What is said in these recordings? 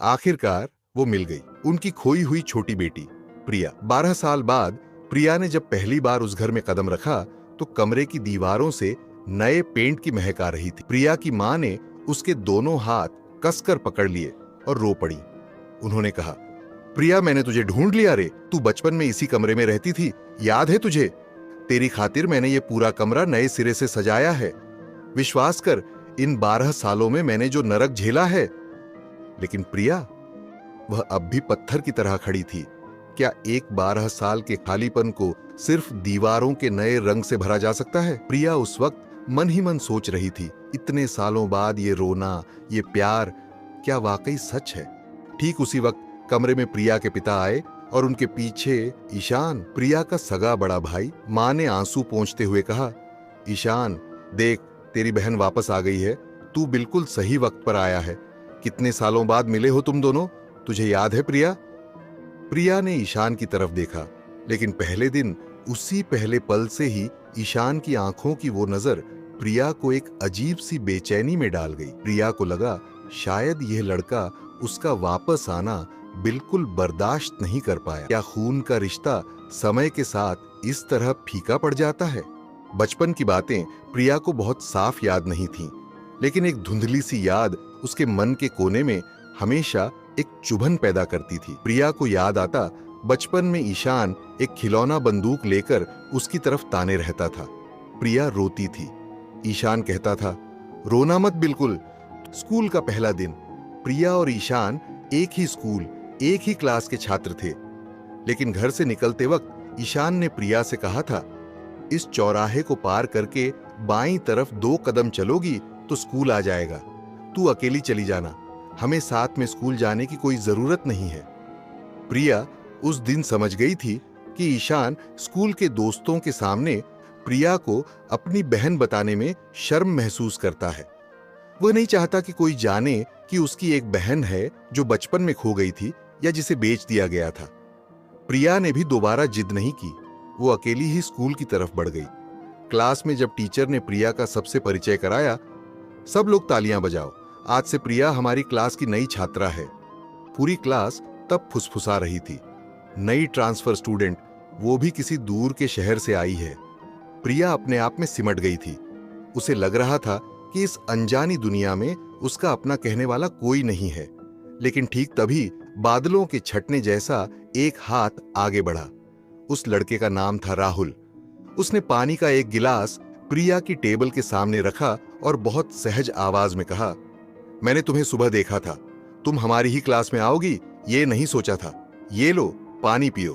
आखिरकार वो मिल गई, उनकी खोई हुई छोटी बेटी प्रिया। 12 साल बाद प्रिया ने जब पहली बार उस घर में कदम रखा तो कमरे की दीवारों से नए पेंट की महक आ रही थी। प्रिया की मां ने उसके दोनों हाथ कसकर पकड़ लिए और रो पड़ी। उन्होंने कहा, प्रिया, मैंने तुझे ढूंढ लिया रे। तू बचपन में इसी कमरे में रहती थी, याद है तुझे? तेरी खातिर मैंने ये पूरा कमरा नए सिरे से सजाया है। विश्वास कर, इन 12 सालों में मैंने जो नरक झेला है। लेकिन प्रिया, वह अब भी पत्थर की तरह खड़ी थी। क्या एक 12 साल के खालीपन को सिर्फ दीवारों के नए रंग से भरा जा सकता है? प्रिया उस वक्त मन ही मन सोच रही थी, इतने सालों बाद ये रोना, ये प्यार, क्या वाकई सच है? ठीक उसी वक्त कमरे में प्रिया के पिता आए और उनके पीछे ईशान, प्रिया का सगा बड़ा भाई। मां ने आंसू पोंछते हुए कहा, ईशान देख, तेरी बहन वापस आ गई है। तू बिल्कुल सही वक्त पर आया है। कितने सालों बाद मिले हो तुम दोनों, तुझे याद है प्रिया? प्रिया ने ईशान की तरफ देखा, लेकिन पहले दिन, उसी पहले पल से ही ईशान की आंखों की वो नजर प्रिया को एक अजीब सी बेचैनी में डाल गई। प्रिया को लगा शायद यह लड़का उसका वापस आना बिल्कुल बर्दाश्त नहीं कर पाया। क्या खून का रिश्ता समय के साथ इस तरह फीका पड़ जाता है? बचपन की बातें प्रिया को बहुत साफ याद नहीं थीं, लेकिन एक धुंधली सी याद उसके मन के कोने में हमेशा एक चुभन पैदा करती थी। प्रिया को याद आता, बचपन में ईशान एक खिलौना बंदूक लेकर उसकी तरफ ताने रहता था। प्रिया रोती थी। ईशान कहता था, रोना मत बिल्कुल। स्कूल का पहला दिन, प्रिया और ईशान एक ही स्कूल, एक ही क्लास के छात्र थे। लेकिन घर से निकलते वक्त ईशान ने प्रिया से कहा था, इस चौराहे को पार करके बाईं तरफ 2 कदम चलोगी तो स्कूल आ जाएगा। तू अकेली चली जाना, हमें साथ में स्कूल जाने की कोई जरूरत नहीं है। प्रिया उस दिन समझ गई थी कि ईशान स्कूल के दोस्तों के सामने प्रिया को अपनी बहन बताने में शर्म महसूस करता है। वह नहीं चाहता कि कोई जाने कि उसकी एक बहन है जो बचपन में खो गई थी या जिसे बेच दिया गया था। प्रिया ने भी दोबारा जिद नहीं की। वो अकेली ही स्कूल की तरफ बढ़ गई। क्लास में जब टीचर ने प्रिया का सबसे परिचय कराया, सब लोग तालियां बजाओ, आज से प्रिया हमारी क्लास की नई छात्रा है। पूरी क्लास तब फुसफुसा रही थी, नई ट्रांसफर स्टूडेंट, वो भी किसी दूर के शहर से आई है। प्रिया अपने आप में सिमट गई थी। उसे लग रहा था कि इस अनजानी दुनिया में उसका अपना कहने वाला कोई नहीं है। लेकिन ठीक तभी बादलों के छटने जैसा एक हाथ आगे बढ़ा। उस लड़के का नाम था राहुल। उसने पानी का एक गिलास प्रिया की टेबल के सामने रखा और बहुत सहज आवाज में कहा, मैंने तुम्हें सुबह देखा था, तुम हमारी ही क्लास में आओगी ये नहीं सोचा था। ये लो, पानी पियो।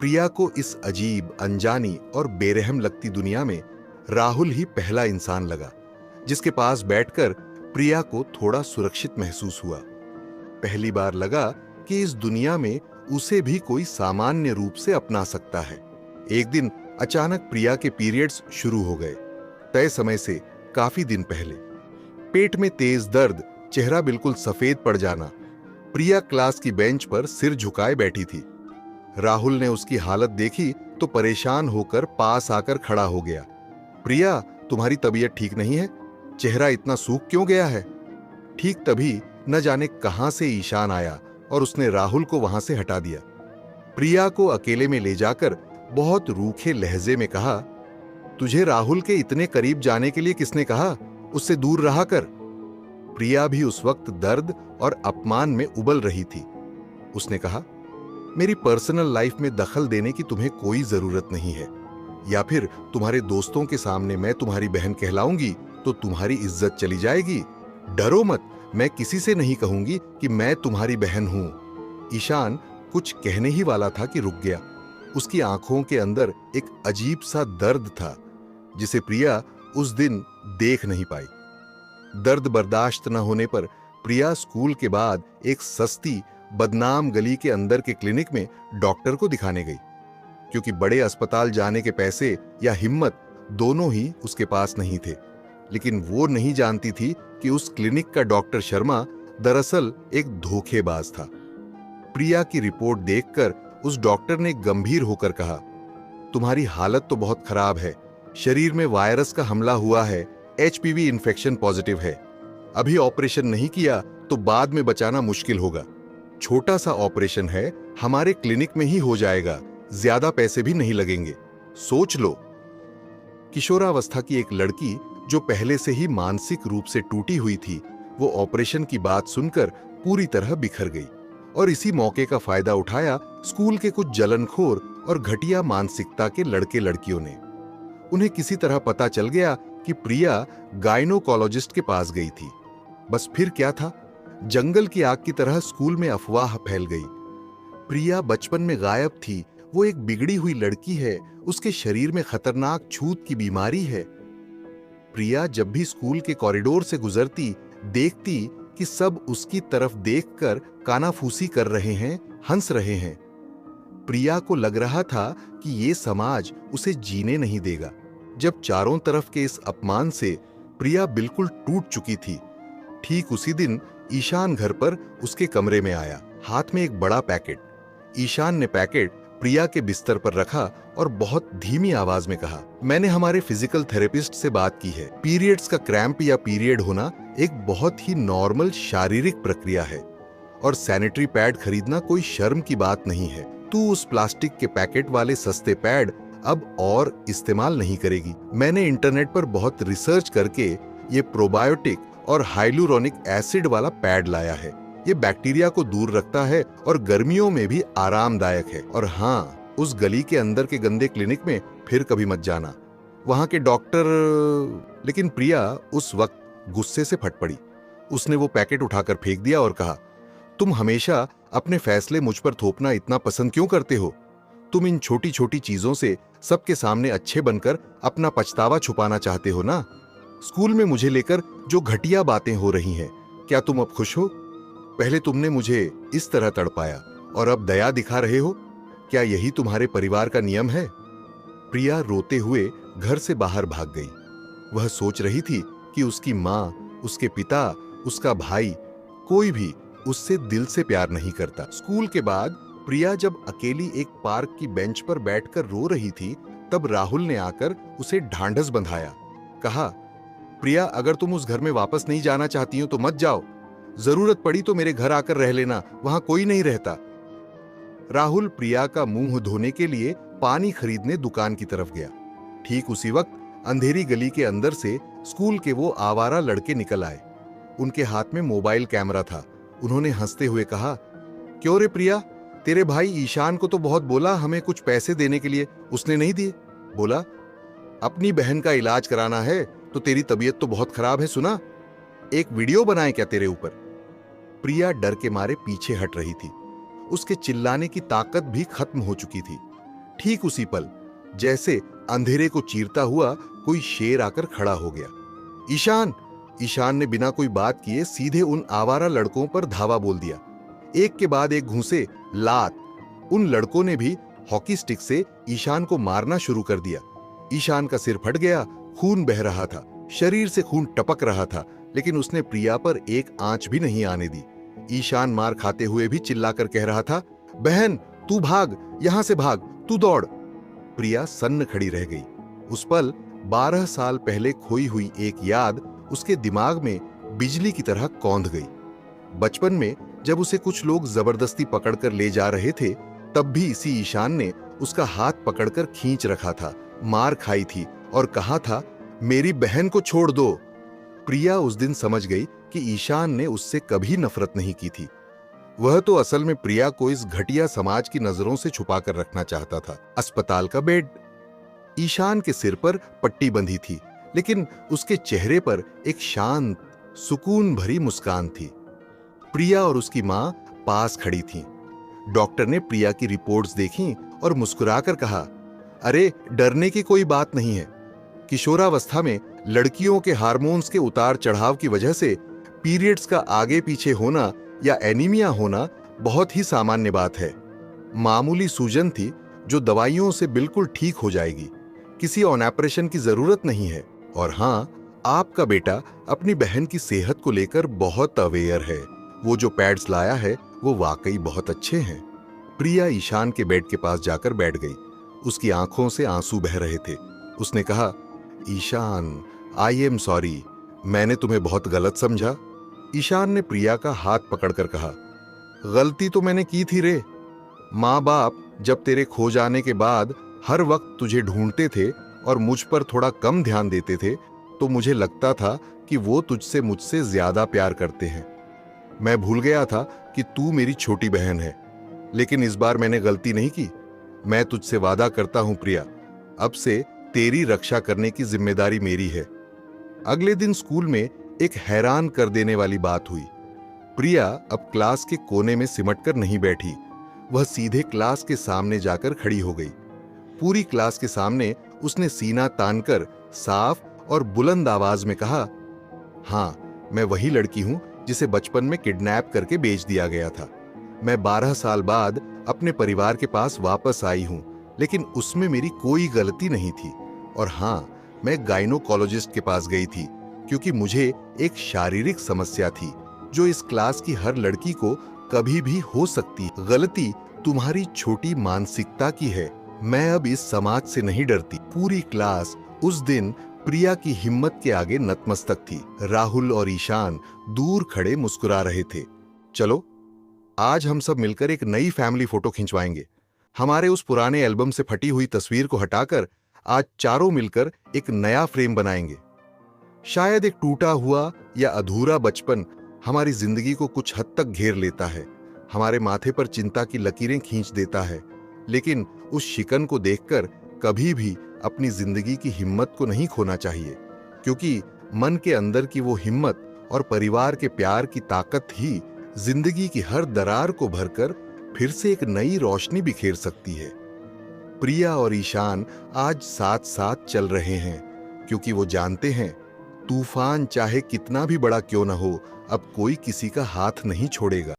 प्रिया को इस अजीब, अनजानी और बेरहम लगती दुनिया में राहुल ही पहला इंसान लगा जिसके पास बैठकर प्रिया को थोड़ा सुरक्षित महसूस हुआ। पहली बार लगा कि इस दुनिया में उसे भी कोई सामान्य रूप से अपना सकता है। एक दिन अचानक प्रिया के पीरियड्स शुरू हो गए, तय समय से काफी दिन पहले। पेट में तेज दर्द, चेहरा बिल्कुल सफेद पड़ जाना। प्रिया क्लास की बेंच पर सिर झुकाए बैठी थी। राहुल ने उसकी हालत देखी तो परेशान होकर पास आकर खड़ा हो गया। प्रिया, तुम्हारी तबीयत ठीक नहीं है? चेहरा इतना सूख क्यों गया है? ठीक तभी न जाने कहां से ईशान आया और उसने राहुल को वहां से हटा दिया। प्रिया को अकेले में ले जाकर बहुत रूखे लहजे में कहा, तुझे राहुल के इतने करीब जाने के लिए किसने कहा? उससे दूर रहा कर। प्रिया भी उस वक्त दर्द और अपमान में उबल रही थी। उसने कहा, मेरी पर्सनल लाइफ में दखल देने की तुम्हें कोई जरूरत नहीं है, या फिर तुम्हारे दोस्तों के सामने मैं तुम्हारी बहन कहलाऊंगी तो तुम्हारी इज्जत चली जाएगी। डरो मत, मैं किसी से नहीं कहूंगी कि मैं तुम्हारी बहन हूं। ईशान कुछ कहने ही वाला था कि रुक गया। उसकी आंखों के अंदर एक अजीब सा दर्द था जिसे प्रिया उस दिन देख नहीं पाई। दर्द बर्दाश्त न होने पर प्रिया स्कूल के बाद एक सस्ती, बदनाम गली के अंदर के क्लिनिक में डॉक्टर को दिखाने गई, क्योंकि बड़े अस्पताल जाने के पैसे या हिम्मत दोनों ही उसके पास नहीं थे। लेकिन वो नहीं जानती थी कि उस क्लिनिक का डॉक्टर शर्मा दरअसल एक धोखेबाज था। प्रिया की रिपोर्ट देखकर उस डॉक्टर ने गंभीर होकर कहा, तुम्हारी हालत तो बहुत खराब है, शरीर में वायरस का हमला हुआ है, एचपीवी इन्फेक्शन पॉजिटिव है। अभी ऑपरेशन नहीं किया तो बाद में बचाना मुश्किल होगा। छोटा सा ऑपरेशन है, हमारे क्लिनिक में ही हो जाएगा, ज्यादा पैसे भी नहीं लगेंगे, सोच लो। किशोरावस्था की एक लड़की जो पहले से ही मानसिक रूप से टूटी हुई थी, वो ऑपरेशन की बात सुनकर पूरी तरह बिखर गई और इसी मौके का फायदा उठाया स्कूल के कुछ जलनखोर और घटिया मानसिकता के लड़के लड़कियों ने। उन्हें किसी तरह पता चल गया कि प्रिया गायनोकोलॉजिस्ट के पास गई थी। बस फिर क्या था, जंगल की आग की तरह स्कूल में अफवाह फैल गई। प्रिया बचपन में गायब थी, वो एक बिगड़ी हुई लड़की है, उसके शरीर में खतरनाक छूत की बीमारी है। प्रिया जब भी स्कूल के कॉरिडोर से गुजरती, देखती कि सब उसकी तरफ देखकर कानाफूसी कर रहे हैं, हंस रहे हैं। प्रिया को लग रहा था कि ये समाज उसे जीने नहीं देगा। जब चारों तरफ के इस अपमान से प्रिया बिल्कुल टूट चुकी थी, ठीक उसी दिन ईशान घर पर उसके कमरे में आया, हाथ में एक बड़ा पैकेट। ईशान ने पैकेट प्रिया के बिस्तर पर रखा और बहुत धीमी आवाज में कहा, मैंने हमारे फिजिकल थेरेपिस्ट से बात की है। पीरियड्स का क्रैम्प या पीरियड होना एक बहुत ही नॉर्मल शारीरिक प्रक्रिया है और सैनिटरी पैड खरीदना कोई शर्म की बात नहीं है। तू उस प्लास्टिक के पैकेट वाले सस्ते पैड अब और इस्तेमाल नहीं करेगी। मैंने इंटरनेट पर बहुत रिसर्च करके ये प्रोबायोटिक और हाइलुरोनिक एसिड वाला पैड लाया है। ये बैक्टीरिया को दूर रखता है और गर्मियों में भी आरामदायक है। और हाँ, उस गली के अंदर के गंदे क्लिनिक में फिर कभी मत जाना, वहां के डॉक्टर। लेकिन प्रिया उस वक्त गुस्से से फट पड़ी। उसने वो पैकेट उठाकर फेंक दिया और कहा, तुम हमेशा अपने फैसले मुझ पर थोपना इतना पसंद क्यों करते हो? तुम इन छोटी छोटी चीजों से सबके सामने अच्छे बनकर अपना पछतावा छुपाना चाहते हो ना? स्कूल में मुझे लेकर जो घटिया बातें हो रही हैं, क्या तुम अब खुश हो? पहले तुमने मुझे इस तरह तड़पाया और अब दया दिखा रहे हो। क्या यही तुम्हारे परिवार का नियम है? प्रिया रोते हुए घर से बाहर भाग गई। वह सोच रही थी कि उसकी माँ, उसके पिता, उसका भाई, कोई भी उससे दिल से प्यार नहीं करता। स्कूल के बाद प्रिया जब अकेली एक पार्क की बेंच पर बैठकर रो रही थी, तब राहुल ने आकर उसे ढांढस बंधाया। कहा, प्रिया, अगर तुम उस घर में वापस नहीं जाना चाहती हो तो मत जाओ। जरूरत पड़ी तो मेरे घर आकर रह लेना, वहां कोई नहीं रहता। राहुल प्रिया का मुंह धोने के लिए पानी खरीदने दुकान की तरफ गया। ठीक उसी वक्त अंधेरी गली के अंदर से स्कूल के वो आवारा लड़के निकल आए। उनके हाथ में मोबाइल कैमरा था। उन्होंने हंसते हुए कहा, क्यों रे प्रिया, तेरे भाई ईशान को तो बहुत बोला हमें कुछ पैसे देने के लिए, उसने नहीं दिए। बोला, अपनी बहन का इलाज कराना है तो तेरी तबीयत तो बहुत खराब है, सुना? एक वीडियो बनाए क्या तेरे ऊपर? प्रिया डर के मारे पीछे हट रही थी। उसके चिल्लाने की ताकत भी खत्म हो चुकी थी। ठीक उसी पल जैसे अंधेरे को चीरता हुआ कोई शेर आकर खड़ा हो गया। ईशान! ईशान ने बिना कोई बात किए सीधे उन आवारा लड़कों पर धावा बोल दिया। एक के बाद एक घूंसे, लात। उन लड़कों ने भी हॉकी स्टिक से ईशान को मारना शुरू कर दिया। ईशान का सिर फट गया, खून बह रहा था, शरीर से खून टपक रहा था, लेकिन उसने प्रिया पर एक आंच भी नहीं आने दी। ईशान मार खाते हुए भी चिल्लाकर कह रहा था, बहन तू भाग, यहां से भाग, तू दौड़। प्रिया सन्न खड़ी रह गई। उस पल 12 साल पहले खोई हुई एक याद उसके दिमाग में बिजली की तरह कौंध गई। बचपन में जब उसे कुछ लोग जबरदस्ती पकड़कर ले जा रहे थे, तब भी इसी ईशान ने उसका हाथ पकड़कर खींच रखा था, मार खाई थी और कहा था, मेरी बहन को छोड़ दो। प्रिया उस दिन समझ गई कि ईशान ने उससे कभी नफरत नहीं की थी। वह तो असल में प्रिया को इस घटिया समाज की नजरों से छुपाकर रखना चाहता था। अस्पताल का बेड, ईशान के सिर पर पट्टी बंधी थी, लेकिन उसके चेहरे पर एक शांत, सुकून भरी मुस्कान थी। प्रिया और उसकी मां पास खड़ी थीं। डॉक्टर ने प्रिया की रिपोर्ट्स देखीं और मुस्कुराकर कहा, अरे डरने की कोई बात नहीं है। किशोरावस्था में लड़कियों के हार्मोन्स के उतार चढ़ाव की वजह से पीरियड्स का आगे पीछे होना या एनीमिया होना बहुत ही सामान्य बात है। मामूली सूजन थी जो दवाइयों से बिल्कुल ठीक हो जाएगी। किसी ऑपरेशन की जरूरत नहीं है। और हाँ, आपका बेटा अपनी बहन की सेहत को लेकर बहुत अवेयर है। वो जो पैड्स लाया है वो वाकई बहुत अच्छे हैं। प्रिया ईशान के बेड के पास जाकर बैठ गई। उसकी आंखों से आंसू बह रहे थे। उसने कहा, ईशान, आई एम सॉरी, मैंने तुम्हें बहुत गलत समझा। ईशान ने प्रिया का हाथ पकड़कर कहा, गलती तो मैंने की थी रे। माँ बाप जब तेरे खो जाने के बाद हर वक्त तुझे ढूंढते थे और मुझ पर थोड़ा कम ध्यान देते थे, तो मुझे लगता था कि वो तुझसे मुझसे ज्यादा प्यार करते हैं। मैं भूल गया था कि तू मेरी छोटी बहन है, लेकिन इस बार मैंने गलती नहीं की। मैं तुझसे वादा करता हूं प्रिया, अब से तेरी रक्षा करने की जिम्मेदारी मेरी है। अगले दिन स्कूल में एक हैरान कर देने वाली बात हुई। प्रिया अब क्लास के कोने में सिमटकर नहीं बैठी, वह सीधे क्लास के सामने जाकर खड़ी हो गई। पूरी क्लास के सामने उसने सीना तानकर साफ और बुलंद आवाज में कहा, हाँ, मैं वही लड़की हूं जिसे बचपन में किडनैप करके बेच दिया गया था। मैं 12 साल बाद अपने परिवार के पास वापस आई हूं, लेकिन उसमें मेरी कोई गलती नहीं थी। और हाँ, मैं गाइनोकोलॉजिस्ट के पास गई थी क्योंकि मुझे एक शारीरिक समस्या थी जो इस क्लास की हर लड़की को कभी भी हो सकती। गलती तुम्हारी छोटी मानसिकता की है। मैं अब इस समाज से नहीं डरती। पूरी क्लास उस दिन प्रिया की हिम्मत के आगे नतमस्तक थी। राहुल और ईशान दूर खड़े मुस्कुरा रहे थे। चलो, आज हम सब मिलकर एक नई फैमिली फोटो खिंचवाएंगे। हमारे उस पुराने एल्बम से फटी हुई तस्वीर को हटाकर आज चारों मिलकर एक नया फ्रेम बनाएंगे। शायद एक टूटा हुआ या अधूरा बचपन हमारी जिंदगी को कुछ हद तक घेर लेता है, हमारे माथे पर चिंता की लकीरें खींच देता है, लेकिन उस शिकन को देखकर कभी भी अपनी जिंदगी की हिम्मत को नहीं खोना चाहिए, क्योंकि मन के अंदर की वो हिम्मत और परिवार के प्यार की ताकत ही जिंदगी की हर दरार को भरकर फिर से एक नई रोशनी बिखेर सकती है। प्रिया और ईशान आज साथ साथ चल रहे हैं क्योंकि वो जानते हैं तूफान चाहे कितना भी बड़ा क्यों न हो, अब कोई किसी का हाथ नहीं छोड़ेगा।